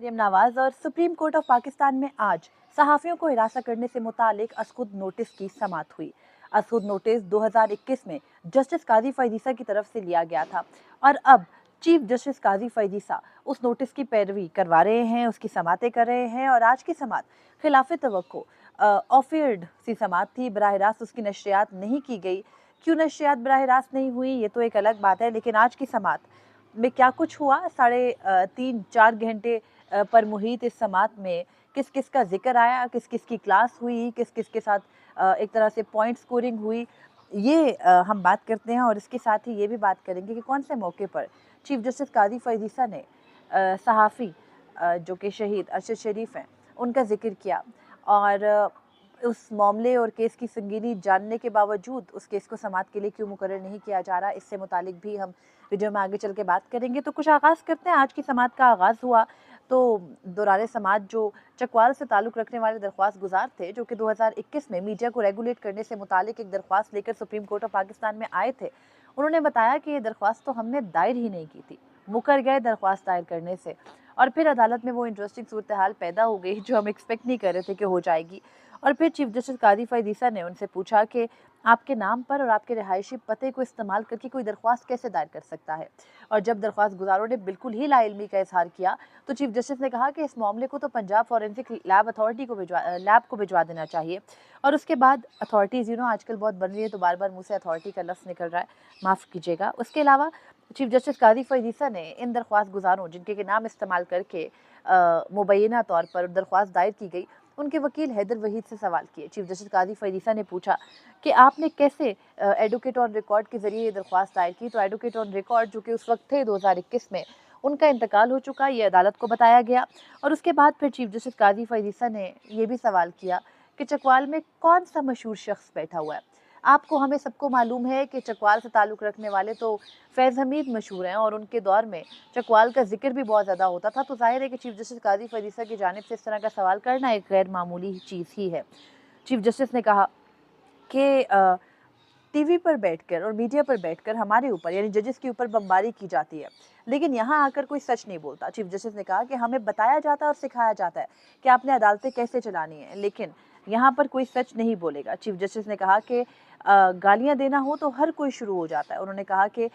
मरियम नवाज और supreme court of Pakistan में आज सहाफ़ियों को हिरासत करने से मुतालिक असखुद नोटिस की समाअत हुई। असखुद नोटिस 2021 में जस्टिस काजी फैज़ीसा की तरफ से लिया गया था और अब चीफ जस्टिस काजी फैज़ीसा उस नोटिस की पैरवी करवा रहे हैं, उसकी समातें कर रहे हैं। और आज की समात खिलाफ तवक्को ऑफियर्ड सी समात थी, बराह रास्त उसकी नशरियात नहीं की गई। क्यों नशरियात बराह रास्त नहीं हुई ये तो एक अलग बात है, लेकिन आज की समात में क्या कुछ हुआ, 3-4 घंटे पर मुहित इस समात में किस किस का जिक्र आया, किस किस की क्लास हुई, किस किस के साथ एक तरह से पॉइंट स्कोरिंग हुई, ये हम बात करते हैं। और इसके साथ ही ये भी बात करेंगे कि कौन से मौके पर चीफ जस्टिस काजी फैज़ीसा ने सहाफ़ी जो कि शहीद अरशद शरीफ हैं उनका जिक्र किया। और उस मामले और केस की संगीनी जानने के बावजूद उस केस को समाअत के लिए क्यों मुकर्रर नहीं किया जा रहा, इससे मुतालिक भी हम वीडियो में आगे चल के बात करेंगे। तो कुछ आगाज़ करते हैं। आज की समाअत का आगाज़ हुआ तो दौरान समाअत जो चकवाल से ताल्लुक़ रखने वाले दरख्वास्त गुजार थे, जो कि 2021 में मीडिया को रेगुलेट करने से मुतालिक एक दरख्वास्त लेकर सुप्रीम कोर्ट ऑफ पाकिस्तान में आए थे, उन्होंने बताया कि ये दरख्वास्त तो हमने दायर ही नहीं की थी, मुकर गए दरख्वास्त दायर करने से। और फिर अदालत में वो इंटरेस्टिंग सूरत हाल पैदा हो गई जो हम एक्सपेक्ट नहीं कर रहे थे कि हो जाएगी। और फिर चीफ जस्टिस काजी फैज़ीसा ने उनसे पूछा कि आपके नाम पर और आपके रिहायशी पते को इस्तेमाल करके कोई दरख्वास्त कैसे दायर कर सकता है। और जब दरख्वास्त गुजारों ने बिल्कुल ही लाइल्मी का इजहार किया तो चीफ जस्टिस ने कहा कि इस मामले को तो पंजाब फॉरेंसिक लैब अथॉरिटी को लैब को भिजवा देना चाहिए। और उसके बाद अथॉरिटीज़ आजकल बहुत बन रही है तो बार बार मुँह से अथॉरिटी का लफ्ज़ निकल रहा है, माफ़ कीजिएगा। उसके अलावा चीफ जस्टिस काजी फैज़ीसा ने इन दरख्वास्त गुजारों जिनके के नाम इस्तेमाल करके मुबैना तौर पर दरख्वास्त दायर की गई, उनके वकील हैदर वहीद से सवाल किए। चीफ जस्टिस काजी फैज़ीसा ने पूछा कि आपने कैसे एडवोकेट ऑन रिकॉर्ड के ज़रिए ये दरख्वास्त दायर की। तो एडवोकेट ऑन रिकॉर्ड जो कि उस वक्त थे 2021 में, उनका इंतकाल हो चुका, ये अदालत को बताया गया। और उसके बाद फिर चीफ जस्टिस काजी फैज़ीसा ने ये भी सवाल किया कि चकवाल में कौन सा मशहूर शख्स बैठा हुआ है। आपको हमें सबको मालूम है कि चकवाल से ताल्लुक़ रखने वाले तो फैज़ हमीद मशहूर हैं और उनके दौर में चकवाल का जिक्र भी बहुत ज़्यादा होता था। तो ज़ाहिर है कि चीफ जस्टिस काजी फैज़ीसा की जानिब से इस तरह का सवाल करना एक गैर मामूली चीज़ ही है। चीफ जस्टिस ने कहा कि टीवी पर बैठकर और मीडिया पर बैठकर हमारे ऊपर यानी जजेस के ऊपर बमबारी की जाती है, लेकिन यहाँ आकर कोई सच नहीं बोलता। चीफ जस्टिस ने कहा कि हमें बताया जाता है और सिखाया जाता है कि आपने अदालतें कैसे चलानी है, लेकिन यहाँ पर कोई सच नहीं बोलेगा। चीफ जस्टिस ने कहा कि गालियाँ देना हो तो हर कोई शुरू हो जाता है। उन्होंने कहा कि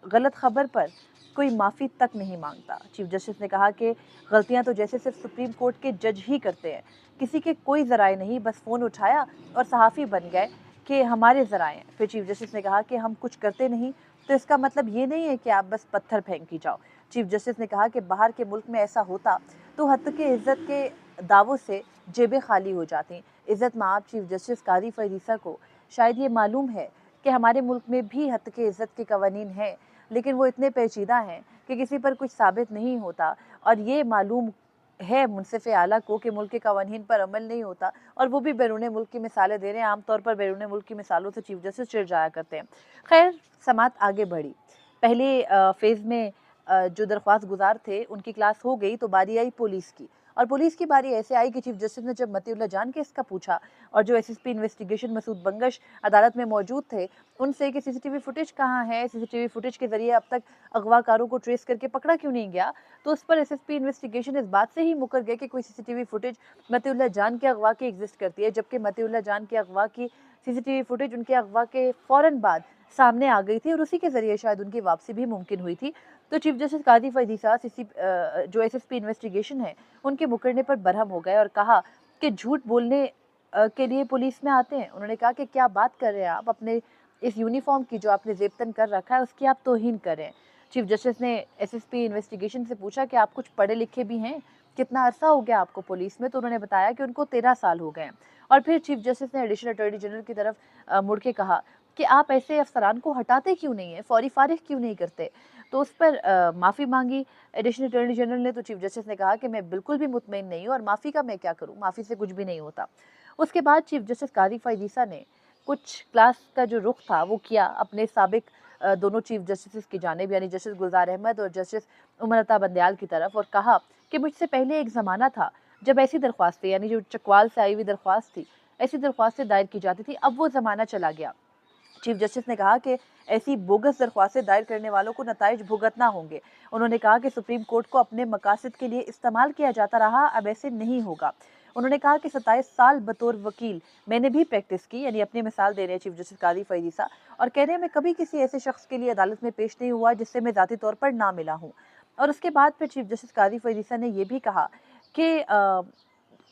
गलत खबर पर कोई माफ़ी तक नहीं मांगता। चीफ जस्टिस ने कहा कि गलतियाँ तो जैसे सिर्फ सुप्रीम कोर्ट के जज ही करते हैं, किसी के कोई ज़राए नहीं, बस फ़ोन उठाया और सहाफ़ी बन गए कि हमारे ज़राए। फिर चीफ जस्टिस ने कहा कि हम कुछ करते नहीं तो इसका मतलब ये नहीं है कि आप बस पत्थर फेंक ही जाओ। चीफ जस्टिस ने कहा कि बाहर के मुल्क में ऐसा होता तो हत्ते के इज़्ज़त के दावों से जेबें खाली हो जाती। इज़्ज़त माब चीफ जस्टिस काजी फैज़ीसा को शायद ये मालूम है कि हमारे मुल्क में भी हत्ते के इज़्ज़त के कवानीन हैं, लेकिन वो इतने पेचीदा हैं कि किसी पर कुछ साबित नहीं होता। और ये मालूम है मुनसिफ़ आला को कि मुल्क के कवानीन पर अमल नहीं होता, और वो भी बैरून मुल्क की मिसालें दे रहे हैं। आमतौर पर बैरून मुल्क की मिसालों से चीफ जस्टिस चिढ़ जाया करते हैं। खैर, समात आगे बढ़ी। पहले फ़ेज़ में जो दरख्वास्त गुजार थे उनकी क्लास हो गई तो बारी आई पुलिस की। और पुलिस की बारी ऐसे आई कि चीफ जस्टिस ने जब मतीउल्लाह जान केस का पूछा और जो एसएसपी इन्वेस्टिगेशन मसूद बंगश अदालत में मौजूद थे उनसे कि सीसीटीवी फुटेज कहाँ है, सीसीटीवी फुटेज के ज़रिए अब तक अगवाकारों को ट्रेस करके पकड़ा क्यों नहीं गया, तो उस पर एसएसपी इन्वेस्टिगेशन इस बात से ही मुकर गए कि कोई सीसीटीवी फुटेज मतीउल्लाह जान के अगवा की एग्जिस्ट करती है, जबकि मतीउल्लाह जान के अगवा की सीसीटीवी फुटेज उनके अगवा के फ़ौरन बाद सामने आ गई थी और उसी के ज़रिए शायद उनकी वापसी भी मुमकिन हुई थी। तो चीफ जस्टिस काजी फैज़ीसा जो एसएसपी इन्वेस्टिगेशन है उनके मुकरने पर बरहम हो गए और कहा कि झूठ बोलने के लिए पुलिस में आते हैं। उन्होंने कहा कि क्या बात कर रहे हैं आप, अपने इस यूनिफॉर्म की जो आपने ज़ेबतन कर रखा है उसकी आप तौहीन कर रहे हैं। चीफ जस्टिस ने एसएसपी इन्वेस्टिगेशन से पूछा कि आप कुछ पढ़े लिखे भी हैं, कितना अरसा हो गया आपको पुलिस में, तो उन्होंने बताया कि उनको 13 साल हो गए हैं। और फिर चीफ जस्टिस ने एडिशनल अटॉर्नी जनरल की तरफ मुड़ के कहा कि आप ऐसे अफसरान को हटाते क्यों नहीं है, फौरी फारिग क्यों नहीं करते। तो उस पर माफ़ी मांगी एडिशनल अटॉर्नी जनरल ने। तो चीफ जस्टिस ने कहा कि मैं बिल्कुल भी मुतमईन नहीं हूँ और माफ़ी का मैं क्या करूँ, माफ़ी से कुछ भी नहीं होता। उसके बाद चीफ जस्टिस काजी फैज़ीसा ने कुछ क्लास का जो रुख था वो किया अपने साबिक दोनों चीफ जस्टिस की जानिब यानी जस्टिस गुलजार अहमद और जस्टिस उमर अता बंदयाल की तरफ, और कहा कि मुझसे पहले एक ज़माना था जब ऐसी दरख्वास्तें यानी जो चकवाल से आई हुई दरख्वास्त थी, ऐसी दरख्वास्तें दायर की जाती थी, अब वो ज़माना चला गया। चीफ जस्टिस ने कहा कि ऐसी बोगस दरख्वास्तें दायर करने वालों को नताइज भुगतना होंगे। उन्होंने कहा कि सुप्रीम कोर्ट को अपने मकासद के लिए इस्तेमाल किया जाता रहा, अब ऐसे नहीं होगा। उन्होंने कहा कि 27 साल बतौर वकील मैंने भी प्रैक्टिस की, यानी अपनी मिसाल दे रहे हैं चीफ जस्टिस कादी फैयद ईसा, और कह रहे हैं मैं कभी किसी ऐसे शख्स के लिए अदालत में पेश नहीं हुआ जिससे मैं ज़ाती तौर पर ना मिला हूँ। और उसके बाद फिर चीफ जस्टिस कादी फैयद ईसा ने यह भी कहा कि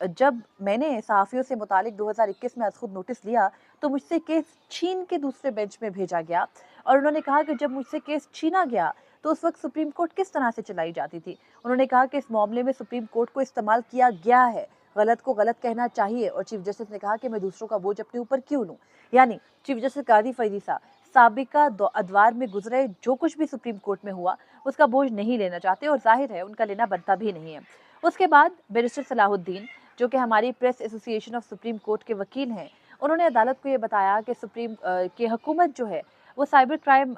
जब मैंने सहाफ़ियों से मुतालिक 2021 में खुद नोटिस लिया तो मुझसे केस छीन के दूसरे बेंच में भेजा गया। और उन्होंने कहा कि जब मुझसे केस छीना गया तो उस वक्त सुप्रीम कोर्ट किस तरह से चलाई जाती थी। उन्होंने कहा कि इस मामले में सुप्रीम कोर्ट को इस्तेमाल किया गया है, गलत को गलत कहना चाहिए। और चीफ जस्टिस ने कहा कि मैं दूसरों का बोझ अपने ऊपर क्यों लूं। यानी चीफ जस्टिस कादी फैयद ईसा साबिका अदवार में गुजरे जो कुछ भी सुप्रीम कोर्ट में हुआ उसका बोझ नहीं लेना चाहते, और जाहिर है उनका लेना बनता भी नहीं है। उसके बाद बैरिस्टर सलाहुद्दीन, जो कि हमारी press association of supreme court के वकील हैं, उन्होंने अदालत को ये बताया कि की हुकूमत जो है वो cyber crime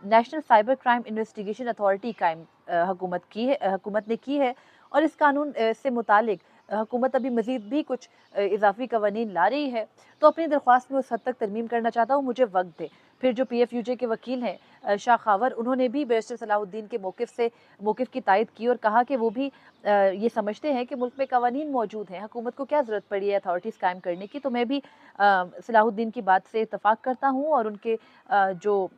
national cyber crime investigation authority कायम हुकूमत ने की है, और इस कानून से मुतालिक हुकूमत अभी मज़ीद भी कुछ इजाफी कवानीन ला रही है। तो अपनी दरख्वास्त में उस हद तक तरमीम करना चाहता हूँ, मुझे वक्त दे। फिर जो PFUJ के वकील हैं शाह खावर, उन्होंने भी बैरिस्टर सलाहुद्दीन के मौक़िफ़ की तायद की और कहा कि वो भी ये समझते हैं कि मुल्क में कवानीन मौजूद हैं, हुकूमत को क्या ज़रूरत पड़ी है अथॉरिटीज़ कायम करने की। तो मैं भी सलाहुद्दीन की बात से इत्तफ़ाक़ करता हूँ और उनके जो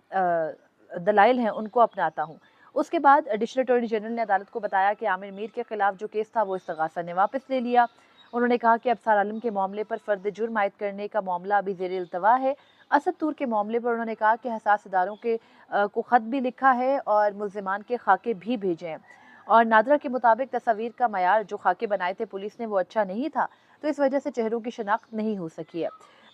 दलाइल हैं उनको अपनाता हूँ। उसके बाद एडिशनल अटॉर्नी जनरल ने अदालत को बताया कि आमिर मीर के खिलाफ जो केस था वो इस्तग़ासा ने वापस ले लिया। उन्होंने कहा कि अब्सार आलम के मामले पर फ़र्द जुर्म आयद करने का मामला अभी ज़ेर इल्तवा है। असद तूर के मामले पर उन्होंने कहा कि हसास इदारों को ख़त भी लिखा है और मुल्ज़िमान के खाके भी भेजे हैं। और नादरा के मुताबिक तस्वीर का मयार जो खाके बनाए थे पुलिस ने वो अच्छा नहीं था, तो इस वजह से चेहरों की शनाख्त नहीं हो सकी है।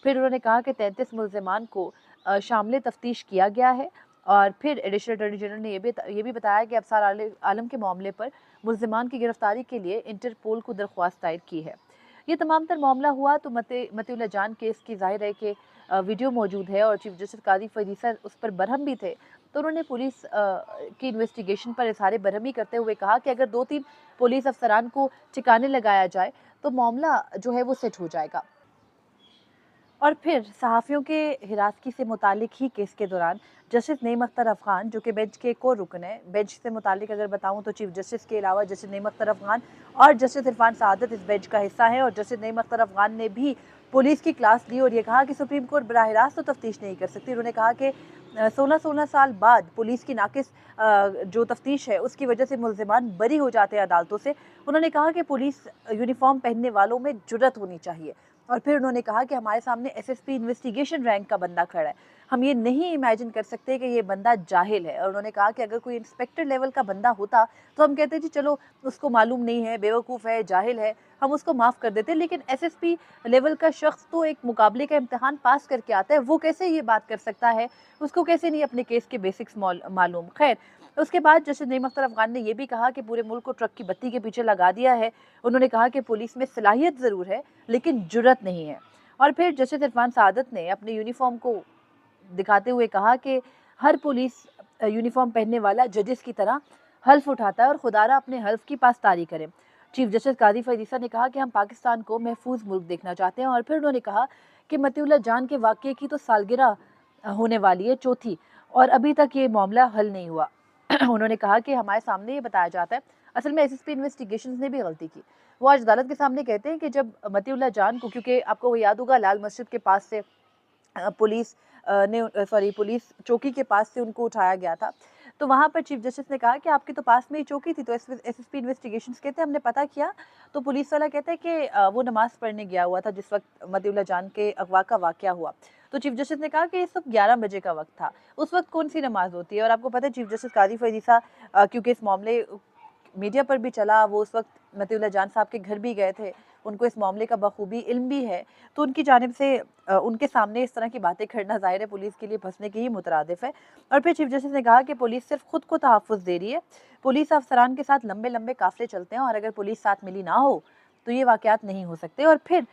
फिर उन्होंने कहा कि 33 मुल्ज़िमान को शामिल तफ्तीश किया गया है। और फिर एडिशनल अटॉर्नी जनरल ने ये भी बताया कि अब्सार आलम के मामले पर मुल्ज़िमान की गिरफ्तारी के लिए इंटरपोल को दरख्वास्त दायर की है। ये तमाम तर मामला हुआ तो मतीउल्लाह जान केस की ज़ाहिर है कि वीडियो मौजूद है और चीफ जस्टिस कादी फैयद ईसा उस पर बरहम भी थे। तो उन्होंने पुलिस की इन्वेस्टिगेशन पर इज़हार बरहमी करते हुए कहा कि अगर 2-3 पुलिस अफसरान को ठिकाने लगाया जाए तो मामला जो है वो सेट हो जाएगा। और फिर सहाफ़ियों के हिरासगी से मुतालिक ही केस के दौरान जस्टिस नईम अख्तर अफ़गान, जो कि बेंच के एक और रुकन है, बेंच से मुतालिक अगर बताऊं तो चीफ जस्टिस के अलावा जस्टिस नईम अख्तर अफ़गान और जस्टिस इरफान सआदत इस बेंच का हिस्सा है। और जस्टिस नईम अख्तर अफ़गान ने भी पुलिस की क्लास ली और ये कहा कि सुप्रीम कोर्ट बराह रास्त तो तफ्तीश नहीं कर सकती। उन्होंने कहा कि 16-16 साल बाद पुलिस की नाकिस जो तफ्तीश है उसकी वजह से मुल्ज़िमान बरी हो जाते हैं अदालतों से। उन्होंने कहा कि पुलिस यूनिफॉर्म पहनने वालों में जुर्रत होनी चाहिए। और फिर उन्होंने कहा कि हमारे सामने SSP इन्वेस्टिगेशन रैंक का बंदा खड़ा है, हम ये नहीं इमेजिन कर सकते कि ये बंदा जाहिल है। और उन्होंने कहा कि अगर कोई इंस्पेक्टर लेवल का बंदा होता तो हम कहते जी चलो उसको मालूम नहीं है, बेवकूफ़ है, जाहिल है, हम उसको माफ़ कर देते। लेकिन SSP लेवल का शख्स तो एक मुकाबले का इम्तिहान पास करके आता है, वो कैसे ये बात कर सकता है, उसको कैसे नहीं अपने केस के बेसिक्स मालूम। खैर, उसके बाद जस्टिस नईम अख्तर अफ़गान ने यह भी कहा कि पूरे मुल्क को ट्रक की बत्ती के पीछे लगा दिया है। उन्होंने कहा कि पुलिस में सलाहियत ज़रूर है लेकिन जुर्रत नहीं है। और फिर जस्टिस इरफान सआदत ने अपने यूनिफॉर्म को दिखाते हुए कहा कि हर पुलिस यूनिफॉर्म पहनने वाला जजेस की तरह हल्फ उठाता है और खुदारा अपने हल्फ की पासदारी करे। चीफ जस्टिस कादी फैयद ईसा ने कहा कि हम पाकिस्तान को महफूज मुल्क देखना चाहते हैं। और फिर उन्होंने कहा कि मतीउल्लाह जान के वाक़ये की तो सालगिरह होने वाली है, चौथी, और अभी तक ये मामला हल नहीं हुआ। उन्होंने कहा कि हमारे सामने ये बताया जाता है, असल में SSP इन्वेस्टिगेशंस ने भी गलती की। वो आज अदालत के सामने कहते हैं कि जब मतीउल्लाह जान को, क्योंकि आपको वो याद होगा लाल मस्जिद के पास से पुलिस चौकी के पास से उनको उठाया गया था, तो वहाँ पर चीफ जस्टिस ने कहा कि आपके तो पास में ही चौकी थी। तो SSP इन्वेस्टिगेशंस कहते हैं हमने पता किया तो पुलिस वाला कहता है कि वो नमाज़ पढ़ने गया हुआ था जिस वक्त मतीउल्लाह जान के अगवा का वाक़या हुआ। तो चीफ जस्टिस ने कहा कि ये सब 11 बजे का वक्त था, उस वक्त कौन सी नमाज होती है। और आपको पता है चीफ जस्टिस कादी फैयद ईसा क्योंकि इस मामले मीडिया पर भी चला, वो उस वक्त मतीउल्लाह जान साहब के घर भी गए थे, उनको इस मामले का बखूबी इल्म भी है। तो उनकी जानिब से उनके सामने इस तरह की बातें करना ज़ाहिर है पुलिस के लिए फंसने के ही मुतरादिफ है। और फिर चीफ जस्टिस ने कहा कि पुलिस सिर्फ खुद को तहफ़्फ़ुज़ दे रही है, पुलिस अफसरान के साथ लंबे लंबे काफ़िले चलते हैं और अगर पुलिस साथ मिली ना हो तो ये वाक़यात नहीं हो सकते। और फिर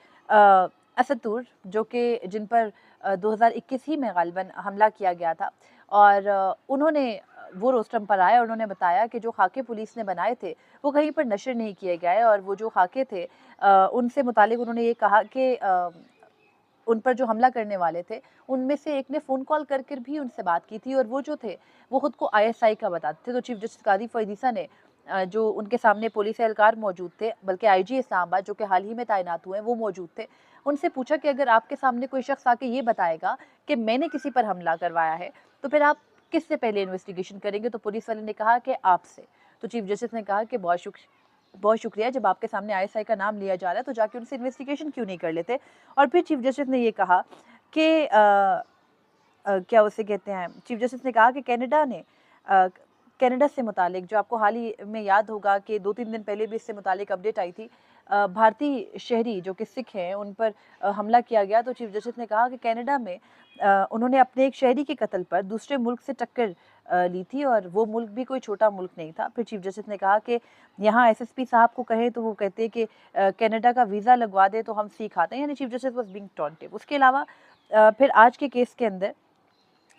असद तूर, जो कि जिन पर 2021 ही में ग़ालिबन हमला किया गया था, और उन्होंने वो रोस्टम पर आए और उन्होंने बताया कि जो खाके पुलिस ने बनाए थे वो कहीं पर नशर नहीं किए गए, और वो जो खाके थे उनसे मुतालिक उन्होंने ये कहा कि उन पर जो हमला करने वाले थे, उनमें से एक ने फ़ोन कॉल कर कर भी उनसे बात की थी और वो जो थे, वो खुद को आईएसआई का बताते थे। तो चीफ जस्टिस कादी फ़रीद ईसा ने जो उनके सामने पुलिस एहलकार मौजूद थे, बल्कि आईजी इस्लामाबाद जो कि हाल ही में तैनात हुए हैं, वो मौजूद थे। उनसे पूछा कि अगर आपके सामने कोई शख्स आके ये बताएगा कि मैंने किसी पर हमला करवाया है, तो फिर आप किससे पहले इन्वेस्टिगेशन करेंगे? तो पुलिस वाले ने कहा कि आपसे। तो चीफ जस्टिस ने कहा कि बहुत शुक्रिया, जब आपके सामने आईएसआई का नाम लिया जा रहा है तो जाके उनसे इन्वेस्टिगेशन क्यों नहीं कर लेते? और फिर चीफ जस्टिस ने ये कहा कि क्या उसे कहते हैं, चीफ जस्टिस ने कहा कि कनाडा से मुतालिक, जो आपको हाल ही में याद होगा कि 2-3 दिन पहले भी इससे मुतालिक अपडेट आई थी, भारतीय शहरी जो कि सिख हैं उन पर हमला किया गया। तो चीफ जस्टिस ने कहा कि कनाडा में उन्होंने अपने एक शहरी के कत्ल पर दूसरे मुल्क से टक्कर ली थी और वो मुल्क भी कोई छोटा मुल्क नहीं था। फिर चीफ जस्टिस ने कहा कि यहाँ एसएसपी साहब को कहें तो वो कहते हैं कि कनाडा का वीज़ा लगवा दे तो हम सीख आते हैं, यानी चीफ जस्टिस वाज बीइंग टॉन्टिव। उसके अलावा फिर आज के केस के अंदर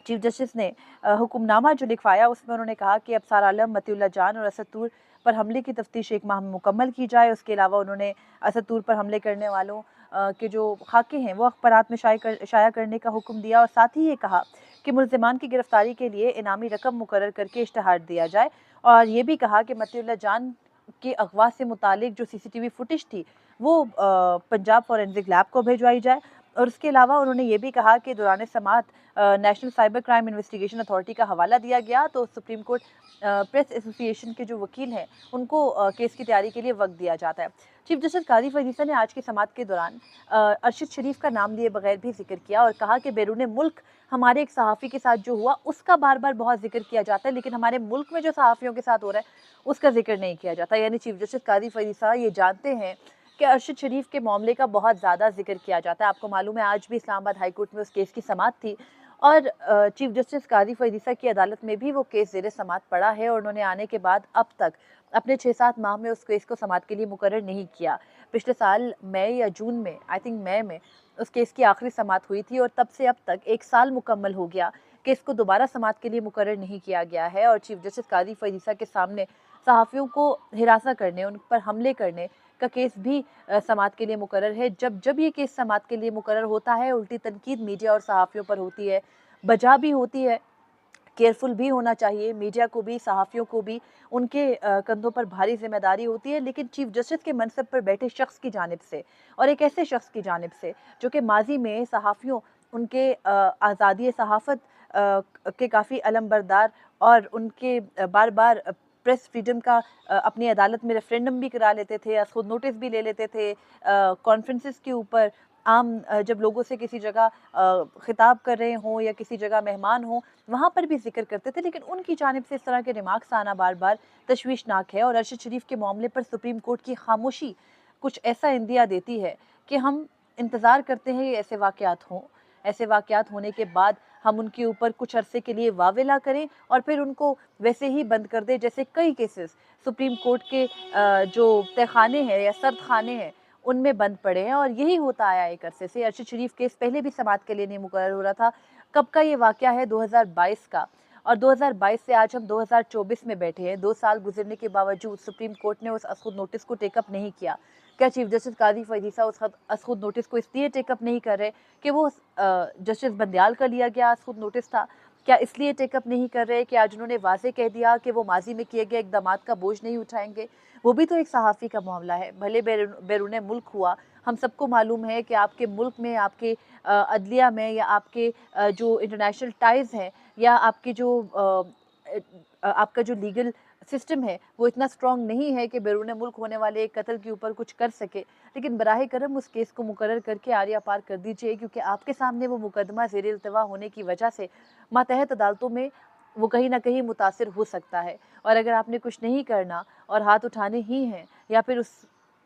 चीफ जस्टिस ने हुक्मनामा जो लिखवाया उसमें उन्होंने कहा कि अबसार आलम, मतीउल्लाह जान और असद तूर पर हमले की तफ्तीश 1 माह में मुकम्मल की जाए। उसके अलावा उन्होंने असद तूर पर हमले करने वालों के जो खाके हैं वो अखबारात में शाया करने का हुक्म दिया और साथ ही ये कहा कि मुल्ज़िमान की गिरफ्तारी के लिए इनामी रकम मुकर्रर करके इश्तहार दिया जाए और ये भी कहा कि मतीउल्लाह जान के अगवा से मुतालिक जो सीसीटीवी फुटेज थी वो पंजाब फॉरेंसिक लैब को भिजवाई जाए। और उसके अलावा उन्होंने ये भी कहा कि दौरान समात national cyber crime investigation authority का हवाला दिया गया तो सुप्रीम कोर्ट प्रेस एसोसिएशन के जो वकील हैं उनको केस की तैयारी के लिए वक्त दिया जाता है। चीफ जस्टिस कादी फ़रीद ईसा ने आज की समात के दौरान अरशद शरीफ का नाम लिए बगैर भी जिक्र किया और कहा कि बैरून मुल्क हमारे एक सहाफ़ी के साथ जो हुआ उसका बार बार बहुत जिक्र किया जाता है, लेकिन हमारे मुल्क में जो सहाफ़ियों के साथ हो रहा है उसका जिक्र नहीं किया जाता। यानी चीफ जस्टिस कादी फ़रीद ईसा ये जानते हैं कि अरशद शरीफ के मामले का बहुत ज़्यादा जिक्र किया जाता है। आपको मालूम है आज भी इस्लामाबाद हाई कोर्ट में उस केस की समात थी और चीफ जस्टिस कादी फ़रीद ईसा की अदालत में भी वो केस ज़ेरे समात पड़ा है और उन्होंने आने के बाद अब तक अपने 6-7 माह में उस केस को समात के लिए मुकर्रर नहीं किया। पिछले साल मई या जून में, आई थिंक मई में उस केस की आखिरी समात हुई थी और तब से अब तक 1 साल मुकम्मल हो गया कि इसको दोबारा समात के लिए मुकर्रर नहीं किया गया है। और चीफ जस्टिस कादी फ़रीद ईसा के सामने सहाफ़ियों को हिरासा करने, उन पर हमले करने का केस भी समात के लिए मुकर्रर है। जब ये केस समात के लिए मुकर्रर होता है, उल्टी तनकीद मीडिया और सहाफ़ियों पर होती है, बजा भी होती है। केयरफुल भी होना चाहिए, मीडिया को भी, सहाफ़ियों को भी, उनके कंधों पर भारी जिम्मेदारी होती है। लेकिन चीफ जस्टिस के मनसब पर बैठे शख्स की जानिब से और एक ऐसे शख्स की जानिब से जो कि माजी में सहाफ़ियों, उनके आज़ादी सहाफ़त के काफ़ी अलमबरदार और उनके बार बार प्रेस फ्रीडम का अपनी अदालत में रेफरेंडम भी करा लेते थे, खुद नोटिस भी ले लेते थे, कॉन्फ्रेंसेस के ऊपर आम जब लोगों से किसी जगह खिताब कर रहे हों या किसी जगह मेहमान हों वहाँ पर भी जिक्र करते थे। लेकिन उनकी जानिब से इस तरह के रिमार्क्स आना बार बार तशवीशनाक है और अरशद शरीफ के मामले पर सुप्रीम कोर्ट की खामोशी कुछ ऐसा इंदिया देती है कि हम इंतज़ार करते हैं ऐसे वाक़यात हों, ऐसे वाक़यात होने के बाद हम उनके ऊपर कुछ अरसे के लिए वावेला करें और फिर उनको वैसे ही बंद कर दें जैसे कई केसेस सुप्रीम कोर्ट के जो तहखाने हैं या सर्द खाने हैं उनमें बंद पड़े हैं। और यही होता आया एक अरसे से। अरशद शरीफ केस पहले भी समात के लिए नहीं मुकर्रर हो रहा था। कब का ये वाक़या है? 2022 का। और 2022 से आज हम 2024 में बैठे हैं। 2 साल गुजरने के बावजूद सुप्रीम कोर्ट ने उस असखुद नोटिस को टेकअप नहीं किया। क्या चीफ जस्टिस कादी फ़रीद ईसा उस असखुद नोटिस को इसलिए टेकअप नहीं कर रहे कि वो जस्टिस बंदयाल का लिया गया असखुद नोटिस था? क्या इसलिए टेकअप नहीं कर रहे कि आज उन्होंने वाज़े कह दिया कि वो माजी में किए गए इक़दामात का बोझ नहीं उठाएंगे? वो भी तो एक सहाफ़ी का मामला है, भले बैरून मुल्क हुआ। हम सबको मालूम है कि आपके मुल्क में, आपके अदलिया में या आपके जो इंटरनेशनल टाइज़ हैं या आपकी जो आपका जो लीगल सिस्टम है वो इतना स्ट्रॉन्ग नहीं है कि बैरून मुल्क होने वाले एक कत्ल के ऊपर कुछ कर सके। लेकिन बराहे करम उस केस को मुकर्रर करके आरिया पार कर दीजिए, क्योंकि आपके सामने वो मुकदमा ज़ेर इल्तवा होने की वजह से मातहत अदालतों में वो कहीं ना कहीं मुतासिर हो सकता है। और अगर आपने कुछ नहीं करना और हाथ उठाने ही हैं या फिर उस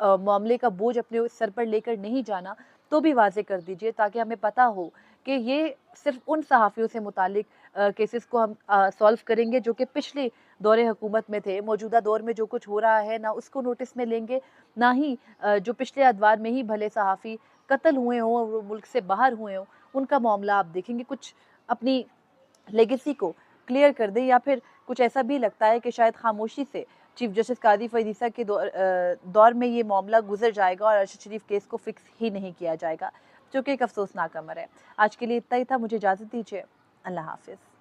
मामले का बोझ अपने सर पर लेकर नहीं जाना, तो भी वाज़े कर दीजिए ताकि हमें पता हो कि ये सिर्फ उन सहाफ़ियों से मुतालिक केसेस को हम सॉल्व करेंगे जो कि पिछले दौरे हुकूमत में थे। मौजूदा दौर में जो कुछ हो रहा है ना उसको नोटिस में लेंगे, ना ही जो पिछले अदवार में ही भले सहाफ़ी कत्ल हुए हों और वो मुल्क से बाहर हुए हों उनका मामला आप देखेंगे। कुछ अपनी लेगेसी को क्लियर कर दें या फिर कुछ ऐसा भी लगता है कि शायद खामोशी से चीफ जस्टिस कादी फ़रीद ईसा के दौर में ये मामला गुजर जाएगा और अरशद शरीफ केस को फिक्स ही नहीं किया जाएगा। जो कि एक अफसोसनाक अमर है। आज के लिए इतना ही था, मुझे इजाज़त दीजिए। अल्लाह हाफ़िज़।